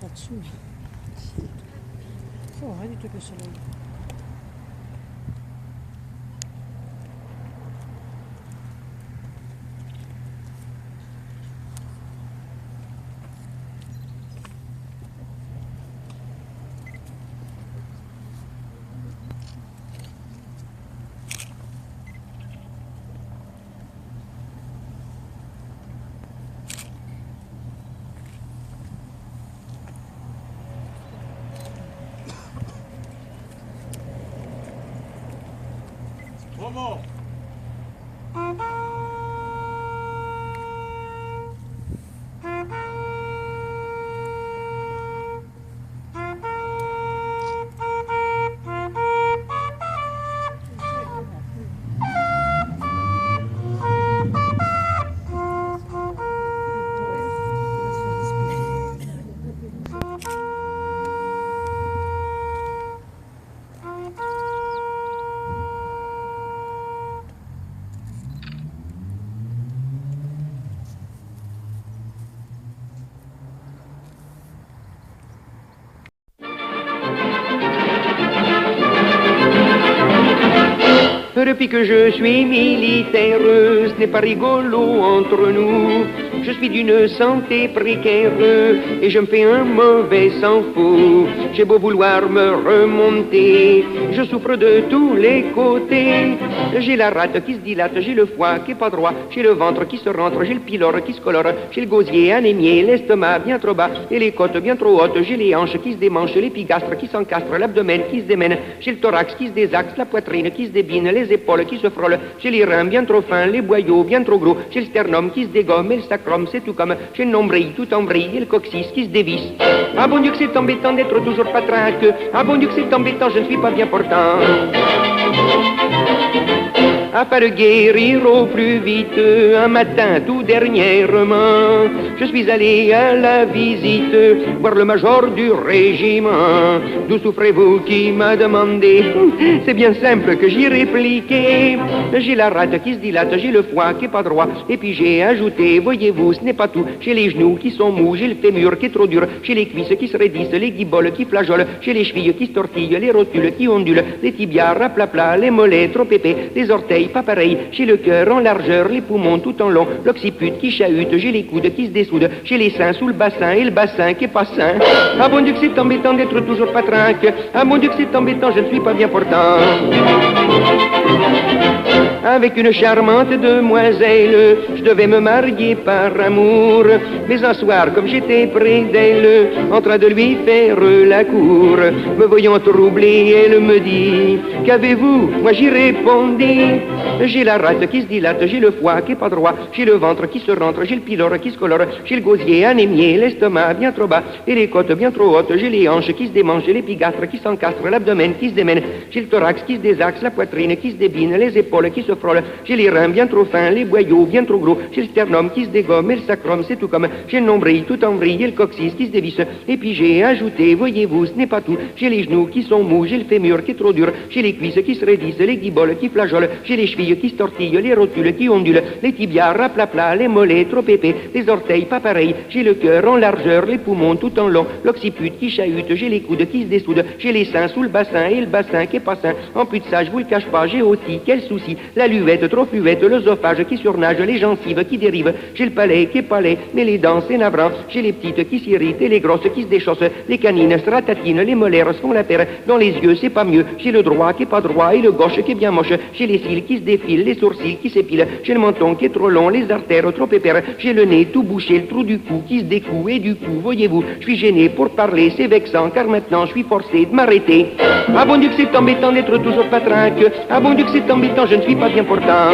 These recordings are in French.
là-dessus. Oh, rien du tout le soleil. Momo. Depuis que je suis militaire, ce n'est pas rigolo entre nous. Je suis d'une santé précaire et je me fais un mauvais sang fou. J'ai beau vouloir me remonter, je souffre de tous les côtés. J'ai la rate qui se dilate, j'ai le foie qui est pas droit, j'ai le ventre qui se rentre, j'ai le pylore qui se colore, j'ai le gosier anémié, l'estomac bien trop bas et les côtes bien trop hautes, j'ai les hanches qui se démanchent, l'épigastre qui s'encastre, l'abdomen qui se démène, j'ai le thorax qui se désaxe, la poitrine qui se débine, les épaules qui se frôlent, j'ai les reins bien trop fins, les boyaux bien trop gros, j'ai le sternum qui se dégomme et le sacrum c'est tout comme, j'ai le nombril tout en vrille et le coccyx qui se dévisse. Ah bon Dieu que c'est embêtant d'être toujours patraque, ah bon Dieu que c'est embêtant, je ne suis pas bien portant. Afin de guérir au plus vite, un matin tout dernièrement, je suis allé à la visite, voir le major du régiment. D'où souffrez-vous qui m'a demandé? C'est bien simple que j'y répliqué. J'ai la rate qui se dilate, j'ai le foie qui est pas droit, et puis j'ai ajouté, voyez-vous, ce n'est pas tout. J'ai les genoux qui sont mous, j'ai le fémur qui est trop dur, j'ai les cuisses qui se raidissent, les guiboles qui flageolent, j'ai les chevilles qui se tortillent, les rotules qui ondulent, les tibias raplapla, les mollets trop épais, les orteils pas pareil, j'ai le cœur en largeur, les poumons tout en long, l'occiput qui chahute, j'ai les coudes qui se dessoudent, j'ai les seins sous le bassin et le bassin qui est pas sain. Ah bon Dieu que c'est embêtant d'être toujours patrinque, ah mon Dieu que c'est embêtant, je ne suis pas bien portant. Avec une charmante demoiselle, je devais me marier par amour, mais un soir comme j'étais près d'elle, en train de lui faire la cour, me voyant troublé, elle me dit, qu'avez-vous? Moi j'y répondis, j'ai la rate qui se dilate, j'ai le foie qui est pas droit, j'ai le ventre qui se rentre, j'ai le pylore qui se colore, j'ai le gosier anémié, l'estomac bien trop bas et les côtes bien trop hautes, j'ai les hanches qui se démangent, j'ai l'épigastre qui s'encastre, l'abdomen qui se démène, j'ai le thorax qui se désaxe, la poitrine qui se débine, les épaules qui se frôlent, j'ai les reins bien trop fins, les boyaux bien trop gros, j'ai le sternum qui se dégomme et le sacrum c'est tout comme, j'ai le nombril tout en vrille et le coccyx qui se dévisse, et puis j'ai ajouté, voyez-vous, ce n'est pas tout, j'ai les genoux qui sont mous, j'ai le fémur qui est trop dur, j'ai les cuisses qui se raidissent, les guiboles qui flageolent, j'ai les chevilles qui se tortillent, les rotules qui ondulent, les tibias raplapla, les mollets trop épais, les orteils pas pareils, j'ai le cœur en largeur, les poumons tout en long, l'occiput qui chahute, j'ai les coudes qui se dessoudent, j'ai les seins sous le bassin et le bassin qui est pas sain, en plus de ça je vous le cache pas, j'ai aussi, quel souci, la luvette trop fluette, l'œsophage qui surnage, les gencives qui dérivent, j'ai le palais qui est palais, mais les dents c'est navrant, j'ai les petites qui s'irritent et les grosses qui se déchaussent, les canines se ratatinent, les molaires se font la paire, dans les yeux c'est pas mieux, j'ai le droit qui est pas droit et le gauche qui est bien moche, j'ai les cils qui se défilent, les sourcils qui s'épilent, j'ai le menton qui est trop long, les artères trop épères, j'ai le nez tout bouché, le trou du cou qui se découe et du coup, voyez-vous, je suis gêné pour parler, c'est vexant car maintenant je suis forcé de m'arrêter. Ah bon Dieu que c'est embêtant d'être toujours patrinque, ah bon Dieu que c'est embêtant, je ne suis pas bien portant.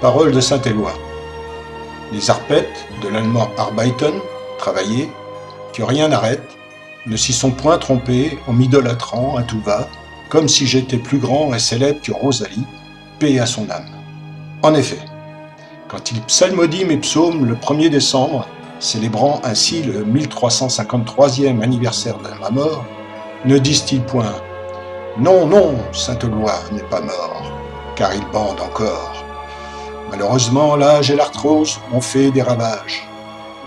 Paroles de Saint-Éloi. Les arpettes, de l'allemand Arbeiten, travailler, que rien n'arrête, ne s'y sont point trompés en m'idolâtrant à tout va, comme si j'étais plus grand et célèbre que Rosalie, paix à son âme. En effet, quand il psalmodie mes psaumes le 1er décembre, célébrant ainsi le 1353e anniversaire de ma mort, ne disent-ils point « Non, non, Saint-Éloi n'est pas mort, car il bande encore ». Malheureusement, l'âge et l'arthrose ont fait des ravages.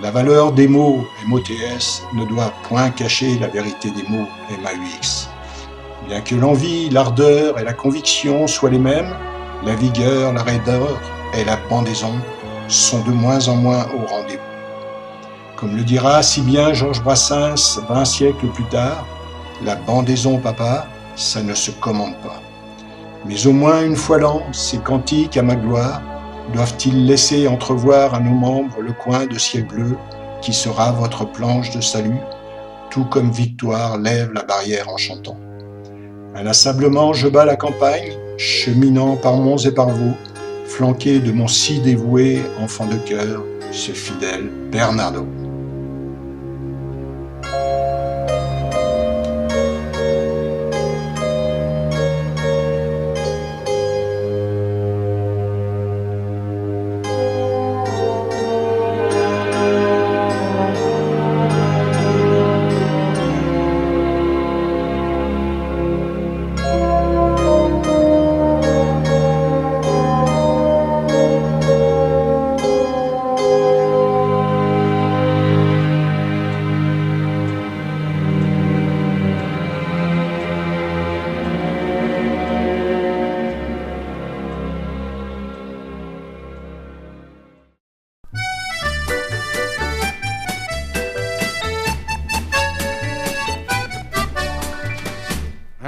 La valeur des mots MOTS ne doit point cacher la vérité des mots MAUX. Bien que l'envie, l'ardeur et la conviction soient les mêmes, la vigueur, la raideur et la pendaison sont de moins en moins au rendez-vous. Comme le dira si bien Georges Brassens 20 siècles plus tard, la pendaison, papa, ça ne se commande pas. Mais au moins une fois l'an, ces cantiques à ma gloire doivent-ils laisser entrevoir à nos membres le coin de ciel bleu qui sera votre planche de salut, tout comme victoire lève la barrière en chantant. Inlassablement, je bats la campagne, cheminant par monts et par vaux, flanqué de mon si dévoué enfant de cœur, ce fidèle Bernardo.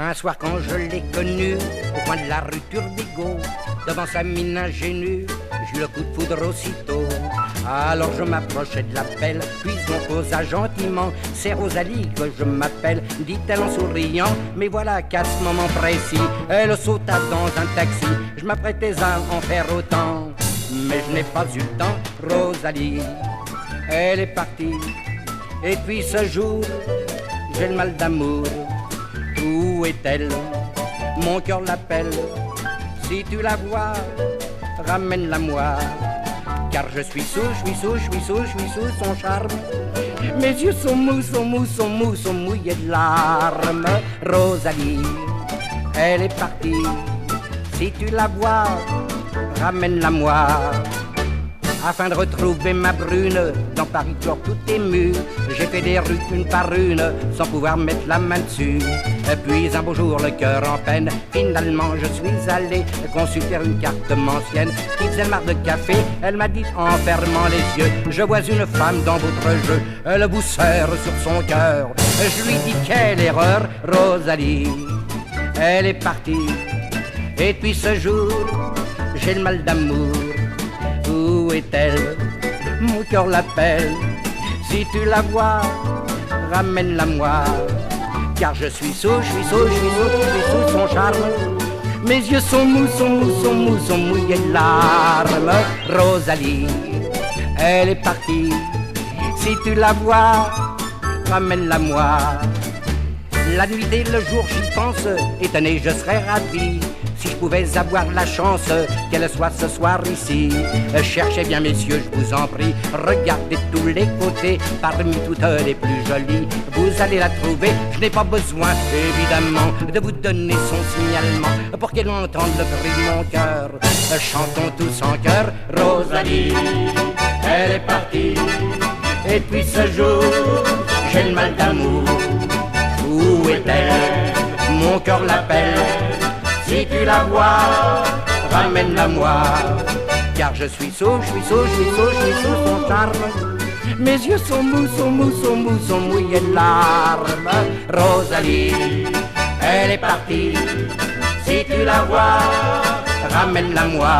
Un soir quand je l'ai connu, au coin de la rue Turbigo, devant sa mine ingénue, j'eus le coup de foudre aussitôt. Alors je m'approchai de la pelle, puis on causa gentiment. C'est Rosalie que je m'appelle, dit-elle en souriant. Mais voilà qu'à ce moment précis, elle sauta dans un taxi. Je m'apprêtais à en faire autant, mais je n'ai pas eu le temps. Rosalie, elle est partie, et puis ce jour, j'ai le mal d'amour. Où est-elle? Mon cœur l'appelle. Si tu la vois, ramène-la moi. Car je suis sous son charme. Mes yeux sont mous, sont mouillés de larmes. Rosalie, elle est partie. Si tu la vois, ramène-la moi. Afin de retrouver ma brune, dans Paris toujours tout ému, j'ai fait des rues une par une, sans pouvoir mettre la main dessus. Puis un beau jour, le cœur en peine, finalement je suis allé consulter une carte mensienne qui faisait le marc de café. Elle m'a dit en fermant les yeux, je vois une femme dans votre jeu, le vous serre sur son cœur. Je lui dis quelle erreur, Rosalie, elle est partie. Et puis ce jour, j'ai le mal d'amour. Où est-elle? Mon cœur l'appelle. Si tu la vois, ramène-la moi. Car je suis sous son charme. Mes yeux sont mous, sont mouillés de larmes. Rosalie, elle est partie. Si tu la vois, ramène-la moi. La nuit et le jour j'y pense, étonné je serais ravi si je pouvais avoir la chance qu'elle soit ce soir ici. Cherchez bien messieurs, je vous en prie, regardez de tous les côtés, parmi toutes les plus jolies, vous allez la trouver. Je n'ai pas besoin, évidemment, de vous donner son signalement pour qu'elle entende le cri de mon cœur. Chantons tous en chœur, Rosalie, elle est partie. Et puis ce jour, j'ai le mal d'amour. Où est-elle? Mon cœur l'appelle. Si tu la vois, ramène-la moi. Car je suis sous son charme. Mes yeux sont mous, sont mouillés de larmes. Rosalie, elle est partie. Si tu la vois, ramène-la moi.